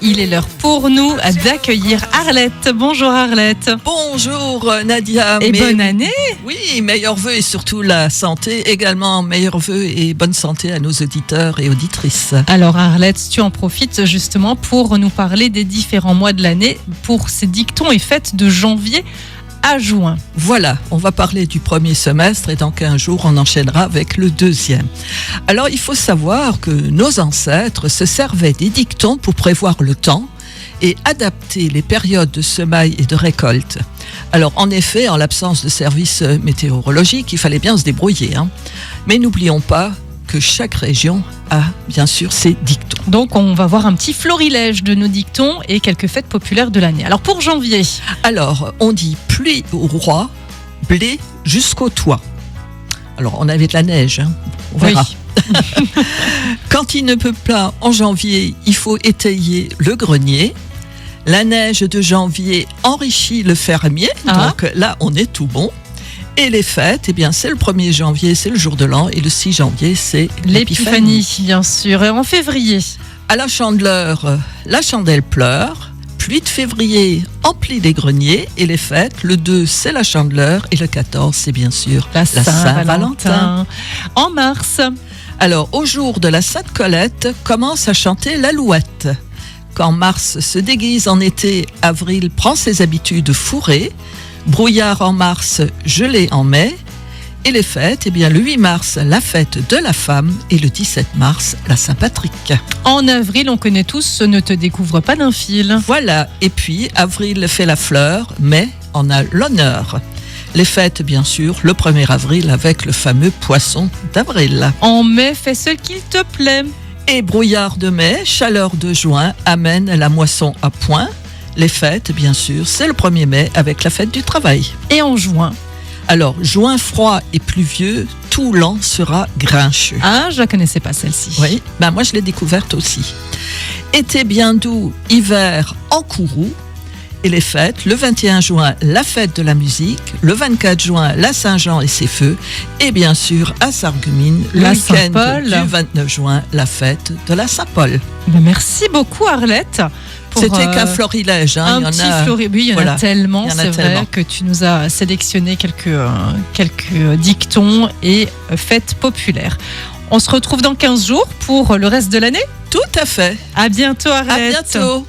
Il est l'heure pour nous d'accueillir Arlette. Bonjour Arlette. Bonjour Nadia. Et bonne année. Oui, meilleurs vœux et surtout la santé. Également meilleurs vœux et bonne santé à nos auditeurs et auditrices. Alors Arlette, tu en profites justement pour nous parler des différents mois de l'année pour ces dictons et fêtes de janvier à juin. Voilà, on va parler du premier semestre et dans 15 jours, on enchaînera avec le deuxième. Alors, il faut savoir que nos ancêtres se servaient des dictons pour prévoir le temps et adapter les périodes de semaille et de récolte. Alors, en effet, en l'absence de services météorologiques, il fallait bien se débrouiller. Mais n'oublions pas que chaque région a bien sûr ses dictons. Donc on va voir un petit florilège de nos dictons et quelques fêtes populaires de l'année. Alors pour janvier. Alors on dit pluie au roi, blé jusqu'au toit. Alors on avait de la neige, on verra. Oui. Quand il ne peut pas en janvier, il faut étayer le grenier. La neige de janvier enrichit le fermier, donc là on est tout bon. Et les fêtes, eh bien, c'est le 1er janvier, c'est le jour de l'an, et le 6 janvier, c'est l'épiphanie. Bien sûr. Et en février. À la Chandeleur, la chandelle pleure. Pluie de février emplit les greniers. Et les fêtes, le 2, c'est la Chandeleur. Et le 14, c'est bien sûr la Saint-Valentin. En mars. Alors, au jour de la Sainte-Colette, commence à chanter l'Alouette. Quand mars se déguise en été, avril prend ses habitudes fourrées. Brouillard en mars, gelée en mai. Et les fêtes, eh bien, le 8 mars, la fête de la femme. Et le 17 mars, la Saint-Patrick. En avril, on connaît tous ce ne te découvre pas d'un fil. Voilà. Et puis, avril fait la fleur, mai en a l'honneur. Les fêtes, bien sûr, le 1er avril avec le fameux poisson d'avril. En mai, fais ce qu'il te plaît. Et brouillard de mai, chaleur de juin amène la moisson à point. Les fêtes, bien sûr, c'est le 1er mai avec la fête du travail. Et en juin? Alors, juin froid et pluvieux, tout l'an sera grincheux. Ah, je la connaissais pas celle-ci. Oui, moi je l'ai découverte aussi. Été bien doux, hiver en courroux. Et les fêtes, le 21 juin, la fête de la musique. Le 24 juin, la Saint-Jean et ses feux. Et bien sûr, à Sarreguemines, le week-end du 29 juin, la fête de la Saint-Paul. Merci beaucoup Arlette. C'était qu'un florilège. Un petit florilège. Oui, il y en a tellement. C'est vrai que tu nous as sélectionné quelques dictons et fêtes populaires. On se retrouve dans 15 jours pour le reste de l'année. Tout à fait. À bientôt Arlette. À bientôt.